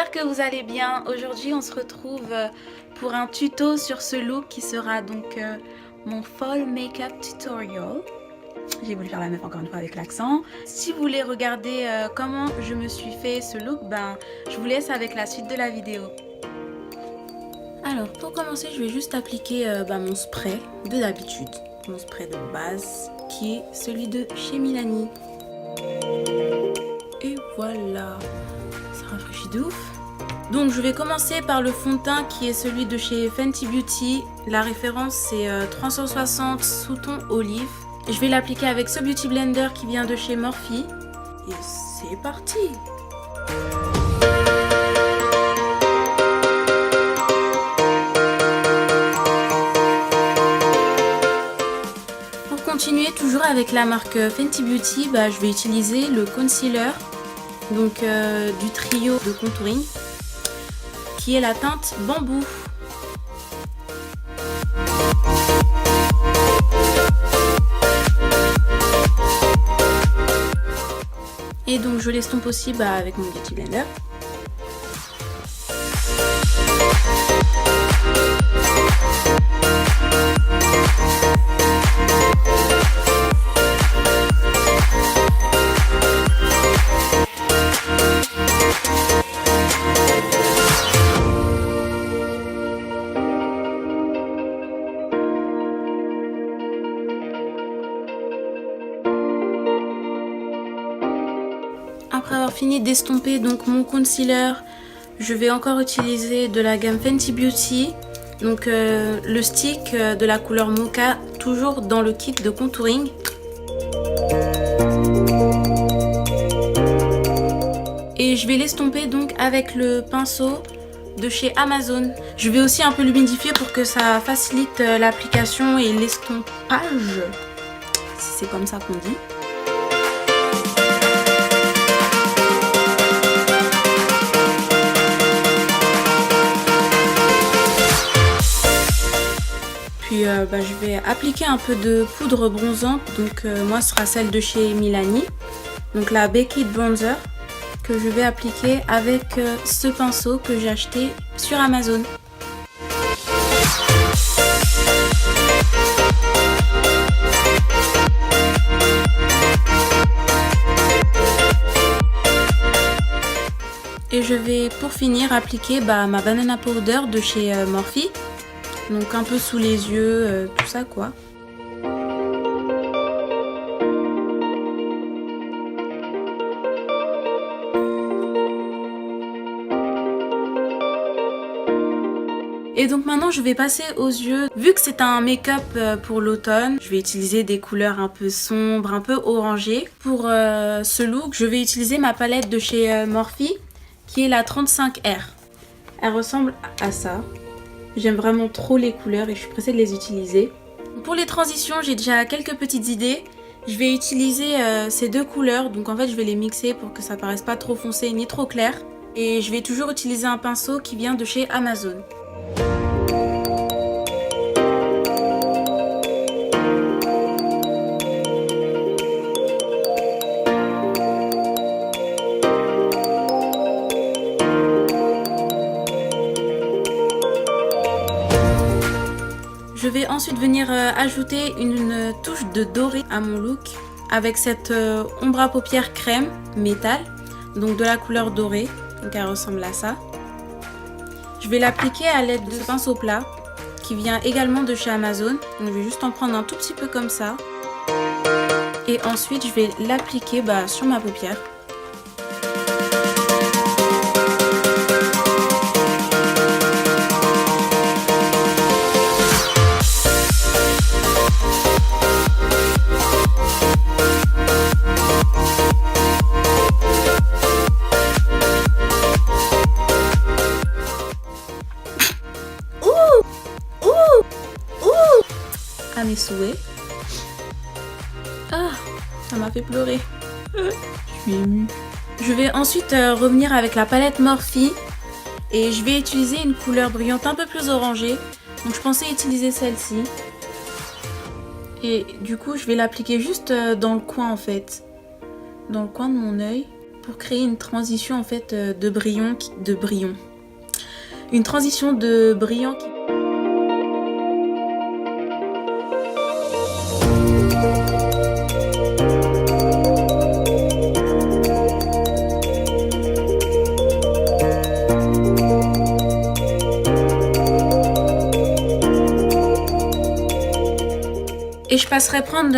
j'espère que vous allez bien. Aujourd'hui on se retrouve pour un tuto sur ce look qui sera donc mon fall makeup tutorial. J'ai voulu faire la meuf encore une fois avec l'accent. Si vous voulez regarder comment je me suis fait ce look, je vous laisse avec la suite de la vidéo. Alors pour commencer, je vais juste appliquer mon spray de d'habitude. Mon spray de base qui est celui de chez Milani. Et voilà, ça rafraîchit de ouf. Donc je vais commencer par le fond de teint qui est celui de chez Fenty Beauty. La référence c'est 360 sous ton olive. Je vais l'appliquer avec ce Beauty Blender qui vient de chez Morphe. Et c'est parti! Pour continuer toujours avec la marque Fenty Beauty, je vais utiliser le concealer donc du trio de contouring qui est la teinte bambou. Et donc je l'estompe aussi avec mon Beauty Blender. Après avoir fini d'estomper donc mon concealer, je vais encore utiliser de la gamme Fenty Beauty, donc le stick de la couleur Mocha, toujours dans le kit de contouring. Et je vais l'estomper donc avec le pinceau de chez Amazon. Je vais aussi un peu l'humidifier pour que ça facilite l'application et l'estompage, si c'est comme ça qu'on dit. Puis je vais appliquer un peu de poudre bronzante, donc moi ce sera celle de chez Milani, donc la Baked Bronzer, que je vais appliquer avec ce pinceau que j'ai acheté sur Amazon. Et je vais pour finir appliquer ma banana powder de chez Morphe. Donc un peu sous les yeux, tout ça quoi. Et donc maintenant je vais passer aux yeux. Vu que c'est un make-up pour l'automne, je vais utiliser des couleurs un peu sombres, un peu orangées. Pour ce look, je vais utiliser ma palette de chez Morphe, qui est la 35R. Elle ressemble à ça. J'aime vraiment trop les couleurs et je suis pressée de les utiliser. Pour les transitions, j'ai déjà quelques petites idées. Je vais utiliser ces deux couleurs, donc en fait je vais les mixer pour que ça paraisse pas trop foncé ni trop clair. Et je vais toujours utiliser un pinceau qui vient de chez Amazon. Je vais ensuite venir ajouter une touche de doré à mon look avec cette ombre à paupières crème métal, donc de la couleur dorée, donc elle ressemble à ça. Je vais l'appliquer à l'aide de ce pinceau plat qui vient également de chez Amazon, donc je vais juste en prendre un tout petit peu comme ça. Et ensuite je vais l'appliquer sur ma paupière. À mes souhaits. Ah, ça m'a fait pleurer. Je suis émue. Je vais ensuite revenir avec la palette Morphe et je vais utiliser une couleur brillante un peu plus orangée. Donc je pensais utiliser celle-ci. Et du coup je vais l'appliquer juste dans le coin en fait. Dans le coin de mon œil. pour créer une transition en fait une transition de brillant qui... Et je passerai prendre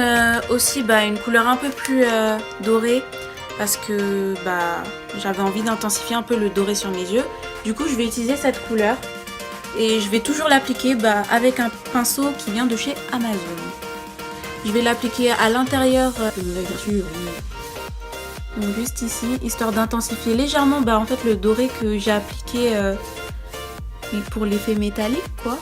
aussi une couleur un peu plus dorée parce que j'avais envie d'intensifier un peu le doré sur mes yeux. Du coup, je vais utiliser cette couleur et je vais toujours l'appliquer avec un pinceau qui vient de chez Amazon. Je vais l'appliquer à l'intérieur de mon œil, bien sûr. Donc juste ici, histoire d'intensifier légèrement en fait le doré que j'ai appliqué pour l'effet métallique, quoi.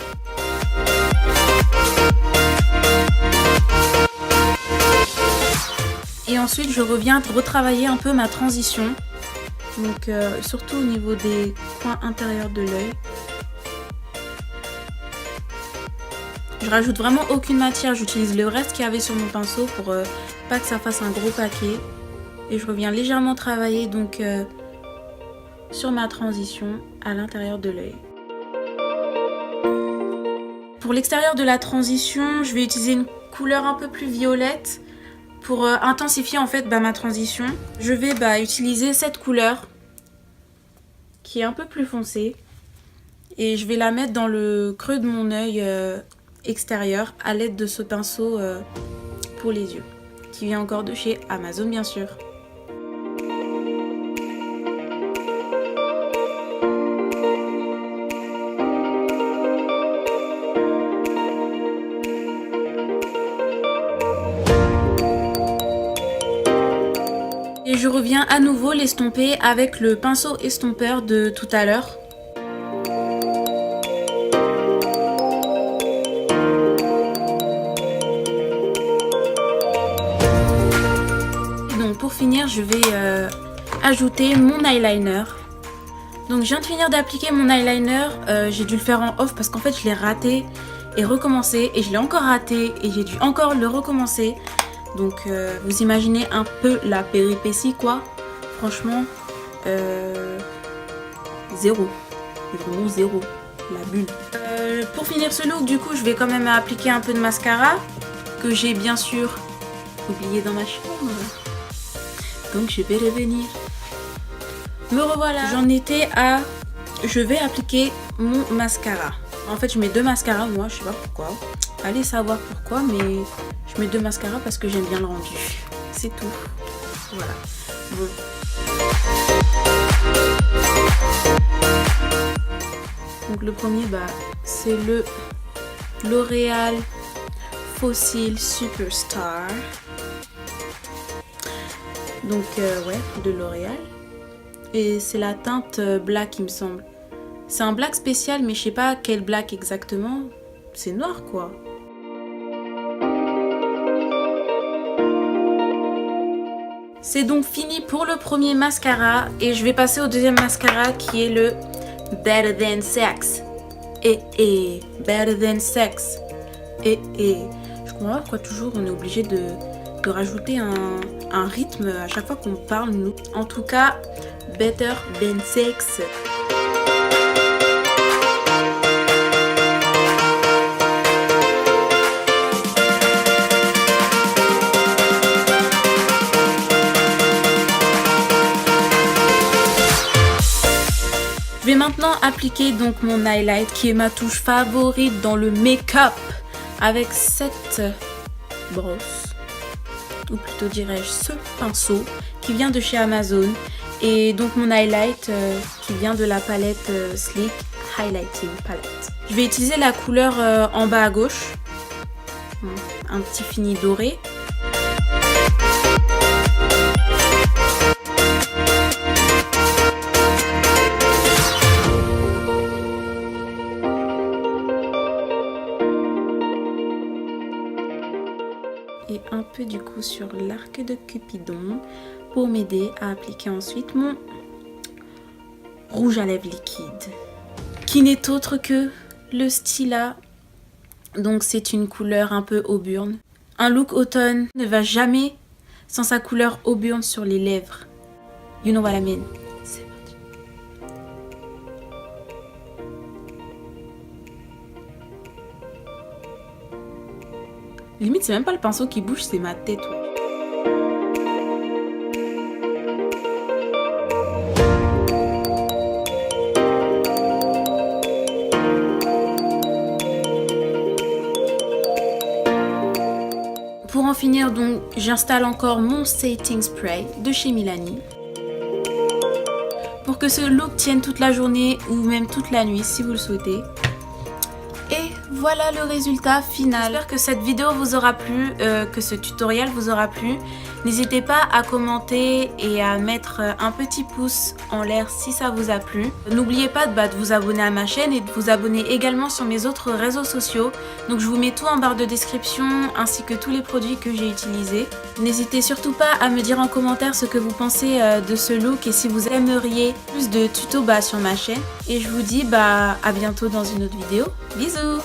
Et ensuite, je reviens retravailler un peu ma transition. Donc, surtout au niveau des coins intérieurs de l'œil. Je rajoute vraiment aucune matière. J'utilise le reste qu'il y avait sur mon pinceau pour pas que ça fasse un gros paquet. Et je reviens légèrement travailler donc sur ma transition à l'intérieur de l'œil. Pour l'extérieur de la transition, je vais utiliser une couleur un peu plus violette. Pour intensifier en fait ma transition, je vais utiliser cette couleur qui est un peu plus foncée et je vais la mettre dans le creux de mon œil extérieur à l'aide de ce pinceau pour les yeux qui vient encore de chez Amazon bien sûr. Et je reviens à nouveau l'estomper avec le pinceau estompeur de tout à l'heure. Donc pour finir, je vais ajouter mon eyeliner. Donc je viens de finir d'appliquer mon eyeliner. J'ai dû le faire en off parce qu'en fait je l'ai raté et recommencé. Et je l'ai encore raté et j'ai dû encore le recommencer. Donc vous imaginez un peu la péripétie quoi. Franchement, zéro. Vraiment zéro. La bulle. Pour finir ce look, du coup, je vais quand même appliquer un peu de mascara que j'ai bien sûr oublié dans ma chambre. Donc je vais revenir. Me revoilà. J'en étais à... Je vais appliquer mon mascara. En fait, je mets 2 mascaras, moi, je sais pas pourquoi. Allez savoir pourquoi, mais je mets 2 mascaras parce que j'aime bien le rendu. C'est tout. Voilà. Bon. Donc le premier, c'est le L'Oréal Fossil Superstar. Donc ouais, de L'Oréal. Et c'est la teinte black, il me semble. C'est un black spécial, mais je sais pas quel black exactement. C'est noir, quoi. C'est donc fini pour le premier mascara. Et je vais passer au deuxième mascara qui est le Better Than Sex. Better Than Sex. Je comprends pas pourquoi toujours on est obligé de rajouter un rythme à chaque fois qu'on parle, nous. En tout cas, Better Than Sex. Je vais maintenant appliquer donc mon highlight qui est ma touche favorite dans le make-up avec cette brosse, ou plutôt dirais-je ce pinceau qui vient de chez Amazon, et donc mon highlight qui vient de la palette Sleek Highlighting Palette. Je vais utiliser la couleur en bas à gauche, un petit fini doré. Et un peu du coup sur l'arc de Cupidon pour m'aider à appliquer ensuite mon rouge à lèvres liquide qui n'est autre que le Stila. Donc c'est une couleur un peu auburn. Un look automne ne va jamais sans sa couleur auburn sur les lèvres. You know what I mean. C'est parti. Limite, c'est même pas le pinceau qui bouge, c'est ma tête. Ouais. Pour en finir, donc, j'installe encore mon setting spray de chez Milani pour que ce look tienne toute la journée ou même toute la nuit si vous le souhaitez. Et voilà le résultat final. J'espère que cette vidéo vous aura plu, que ce tutoriel vous aura plu. N'hésitez pas à commenter et à mettre un petit pouce en l'air si ça vous a plu. N'oubliez pas de vous abonner à ma chaîne et de vous abonner également sur mes autres réseaux sociaux. Donc je vous mets tout en barre de description ainsi que tous les produits que j'ai utilisés. N'hésitez surtout pas à me dire en commentaire ce que vous pensez de ce look et si vous aimeriez plus de tutos sur ma chaîne. Et je vous dis à bientôt dans une autre vidéo. Bisous!